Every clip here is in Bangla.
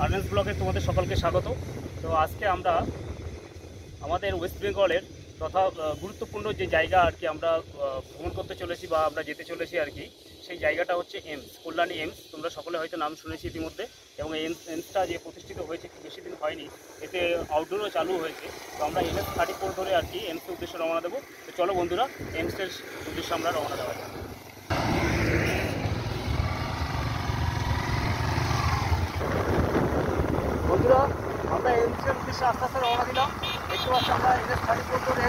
আর্নেস ব্লগে তোমাদের সকলকে স্বাগত। তো আজকে আমরা আমাদের ওয়েস্ট বেঙ্গলের তথা গুরুত্বপূর্ণ যে জায়গা আর কি আমরা ভ্রমণ করতে চলেছি বা আমরা যেতে চলেছি আর কি, সেই জায়গাটা হচ্ছে এইমস, কল্যাণী এইমস। তোমরা সকলে হয়তো নাম শুনেছি ইতিমধ্যে। এবং এই এইমসটা যে প্রতিষ্ঠিত হয়েছে খুব বেশি দিন হয়নি, এতে আউটডোরও চালু হয়েছে। তো আমরা NH-34 ধরে আর কি এইমসের উদ্দেশ্যে রওনা দেবো। তো চলো বন্ধুরা, এইমসের উদ্দেশ্যে আমরা রওনা দেওয়া যাক। বন্ধুরা, আমরা এইমসের উদ্দেশ্যে আস্তে আস্তে রওনা দিলাম। দেখতে পাচ্ছি আমরা NH-34 ধরে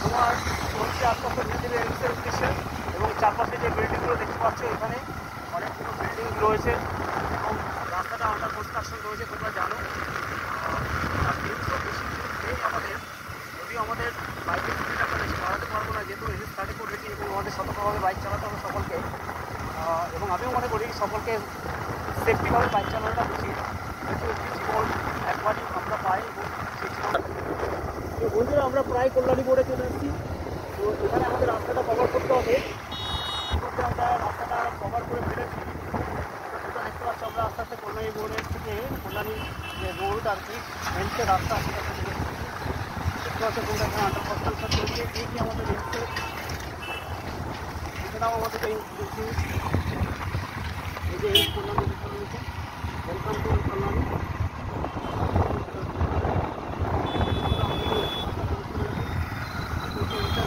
তোমার চলছে আস্তে আস্তে ধীরে ধীরে এইমসের উদ্দেশ্যে। এবং চারপাশে যে বিল্ডিংগুলো দেখতে পাচ্ছ, এখানে অনেকগুলো বিল্ডিং রয়েছে এবং রাস্তাটা আন্ডার কনস্ট্রাকশন রয়েছে, তোমরা জানো। আর এইমসও বেশি নেই আমাদের, যদিও আমাদের বাইকের স্পিড আমরা বেশি বাড়াতে পারবো না, যেহেতু NH-34 রেটি এবং আমাদের সতর্কভাবে বাইক চালাতে হবে সকলকে। এবং আমিও মনে করি সকলকে সেফটিভাবে বাইক চালানোটা উচিত, যেহেতু একটি জীবন একবারই আমরা পাই। এবং সেই জীবন তো বন্ধুরা, আমরা প্রায় কল্যাণী বোর্ডে চলে এসেছি। তো এখানে আমাদের রাস্তাটা কভার করতে হবে। ইতিমধ্যে আমরা রাস্তাটা কভার করে ফেলেছি। তোমরা দেখতে পাচ্ছ আমরা আস্তে আস্তে কল্যাণী বোর্ডের থেকে কল্যাণী যে রোড আর কি হেলথের রাস্তা, সেটা দেখতে পাচ্ছ তোমরা। এখানে আন্ডার কনস্ট্রাকশন চলছে। এই কি আমাদের হেলথের, এছাড়াও আমাদের এই যে হেলথ কল্যাণী লেখা রয়েছে, ওয়েলকাম টু কল্যাণী।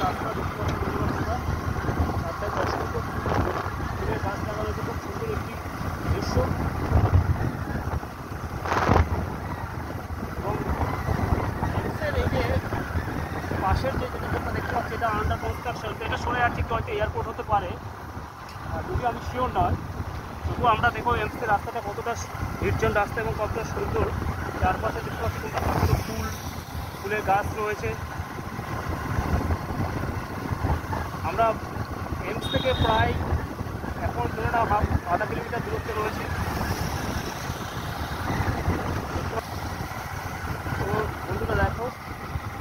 রাস্তা দেখতে পাচ্ছি তোমরা, রাস্তায় অসংখ্য ফুলের গাছ লাগানো হয়েছে, খুব সুন্দর একটি দৃশ্য। এবং এইমসের এই যে পাশের যে যেটা তোমরা দেখতে পাচ্ছি, এটা আন্ডার কনস্ট্রাকশন। তো এটা শুনে যাচ্ছি হয়তো এয়ারপোর্ট হতে পারে, যদিও আমি শিওর নয়। তবুও আমরা দেখো এইমসের রাস্তাটা কতটা নির্জন রাস্তা এবং কতটা সুন্দর। চারপাশে দেখতে পাচ্ছি তোমরা কতগুলো ফুলের গাছ রয়েছে। আমরা এইমস থেকে প্রায় এখন ধরে না আধা কিলোমিটার দূরত্বে রয়েছে। তো বন্ধুরা দেখো,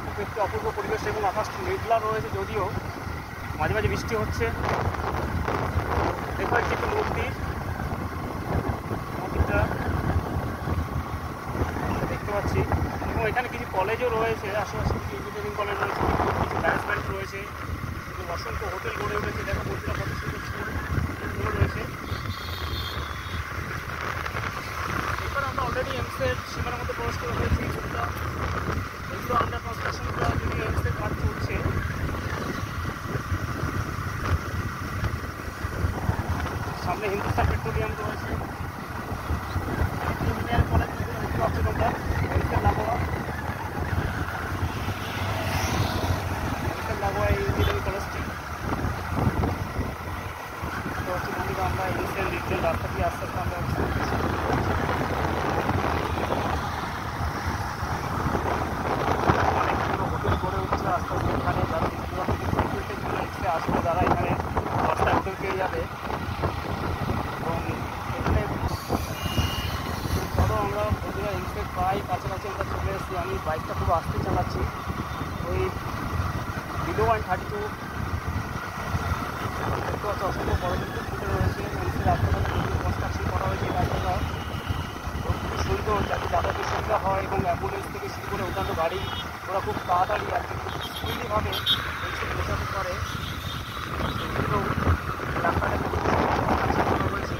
খুব একটি অপূর্ব পরিবেশ এবং আকাশটি মেঘলা রয়েছে, যদিও মাঝে মাঝে বৃষ্টি হচ্ছে। দেখো একটি মন্দির, মন্দিরটা দেখতে পাচ্ছি। এবং এখানে কিছু কলেজও রয়েছে, আশেপাশে কিছু ইঞ্জিনিয়ারিং কলেজ রয়েছে, কিছু ম্যানেজমেন্ট রয়েছে, এবং অসংখ্য হোটেল গড়ে উঠেছে। দেখো বন্ধুরা, কত সুন্দর সুন্দর রয়েছে। এবার আমরা অলরেডি এইমসের সীমার মধ্যে প্রবেশ করে ফেলেছি। এগুলো আন্ডার কনস্ট্রাকশনটা যদি এইমসের কাজ চলছে। সামনে হিন্দুস্তান পেট্রোলিয়াম রয়েছে, ইঞ্জিনিয়ারিং কলেজ দেখতে পাচ্ছ তোমরা, এইমসের লাগোয়া এই ইঞ্জিনিয়ারিং কলেজটি। তো হচ্ছে বন্ধুরা, আমরা এইমসের নির্জন রাস্তা দিয়ে আস্তে আস্তে আমরা অনেকগুলো হোটেল গড়ে উঠছে আস্তে আস্তে। এখানে যারা সিকিউরিটি আসবে, যারা এখানে রাস্তায় হোটেল পেয়ে যাবে। এবং এখানে ধরো আমরা বন্ধুরা এইমসের প্রায় কাছাকাছি আমরা চলে এসেছি। আমি বাইকটা খুব আস্তে চালাচ্ছি, ওই বিলো 132 দেখতে পাচ্ছি। অসংখ্য বড় কিন্তু ফুটে রয়েছে। এইমসের রাস্তাটা কনস্ট্রাকশন করা হয়েছে এই রাস্তাটা, খুবই সুন্দর, যাতে যাতায়াতের সুবিধা হয়। এবং অ্যাম্বুলেন্স থেকে শুরু করে অন্যান্য গাড়ি ওরা খুব তাড়াতাড়ি আর কি খুব স্পিডিভাবে এইমসে পৌঁছাতে পারে। এগুলো রাস্তাটা রয়েছে।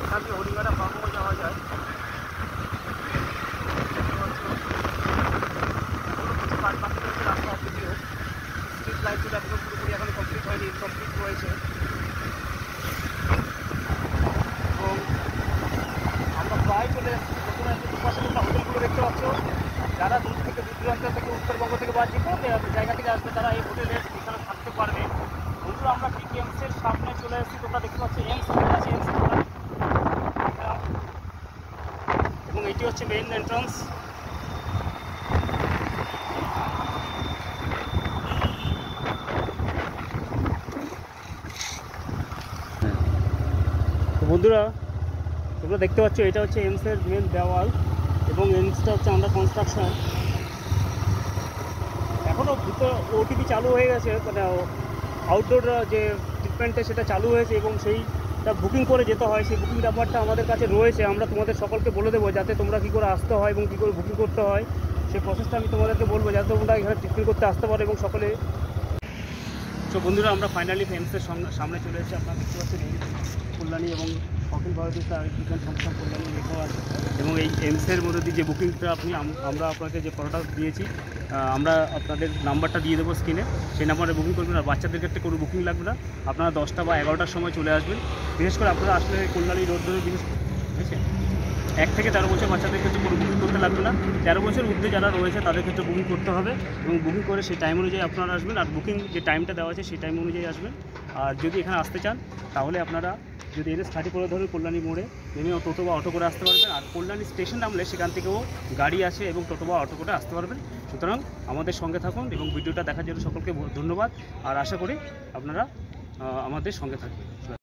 এখান থেকে হরিঙ্গাটা ফার্মও যাওয়া যায়। কিছু কাজ বাকি রয়েছে রাস্তা, যদিও স্ট্রিট লাইটগুলো একদম পুরোপুরি এখন কমপ্লিট হয়নি, ইনকমপ্লিট রয়েছে। এবং আমরা প্রায় চলে বন্ধুরা, দুপাশে তোমরা হোটেলগুলো দেখতে পাচ্ছ। যারা দূর থেকে দূর দূরান্ত থেকে উত্তরবঙ্গ থেকে বা যে কোনো জায়গা থেকে আসবে, তারা এই হোটেলে এখানে থাকতে পারবে। বন্ধুরা, আমরা ঠিক এইমসের সামনে চলে এসেছি। তোমরা দেখতে পাচ্ছ এইমস আছে, এইমস এবং এটি হচ্ছে মেইন এন্ট্রান্স। তো বন্ধুরা, তোমরা দেখতে পাচ্ছ এটা হচ্ছে এইমসের মেন দেওয়াল এবং এইমসটা হচ্ছে আন্ডার কনস্ট্রাকশন। এখনও ভিতর ওটিপি চালু হয়ে গেছে, মানে আউটডোর যে ট্রিটমেন্টটা সেটা চালু হয়েছে এবং সেই তা বুকিং করে যেতে হয়, সেই বুকিং নাম্বারটা আমাদের কাছে রয়েছে। আমরা তোমাদের সকলকে বলে দেবো যাতে তোমরা কী করে আসতে হয় এবং কী করে বুকিং করতে হয় সেই প্রসেসটা আমি তোমাদেরকে বলবো, যাতে তোমরা এখানে ট্রিটমেন্ট করতে আসতে পারো এবং সকলে। তো বন্ধুরা, আমরা ফাইনালি এমসের সামনে চলে এসেছি। আপনারা দেখতে পাচ্ছেন এই কল্যাণী এবং অখিল ভারতীয় বিজ্ঞান সংস্থা কল্যাণী লেখা আছে। এবং এই এমসের মধ্যে দিয়ে যে বুকিংটা আমরা আপনাকে যে প্রোডাক্ট দিয়েছি, আমরা আপনাদের নাম্বারটা দিয়ে দেবো স্ক্রিনে, সেই নাম্বারে বুকিং করবেন। আর বাচ্চাদের ক্ষেত্রে কোনো বুকিং লাগবে না, আপনারা 10টা বা 11টার সময় চলে আসবেন। বিশেষ করে আপনারা আসলে কল্যাণী রোড ধরে, বিশেষ ঠিক আছে, 1 থেকে 13 বছর বাচ্চাদের ক্ষেত্রে কোনো বুকিং করতে লাগবে না। 13 বছর ঊর্ধ্বে যারা রয়েছে তাদের ক্ষেত্রে বুকিং করতে হবে এবং বুকিং করে সেই টাইম অনুযায়ী আপনারা আসবেন। আর বুকিং যে টাইমটা দেওয়া আছে সেই টাইম অনুযায়ী আসবেন। আর যদি এখানে আসতে চান তাহলে আপনারা যদি NH30 করে ধরুন কল্যাণী মোড়ে নেমে টোটো বা অটো করে আসতে পারবেন। আর কল্যাণী স্টেশন নামলে সেখান থেকেও গাড়ি আছে এবং টোটো বা অটো করে আসতে পারবেন। সুতরাং আমাদের সঙ্গে থাকুন এবং ভিডিওটা দেখার জন্য সকলকে ধন্যবাদ। আর আশা করি আপনারা আমাদের সঙ্গে থাকবেন।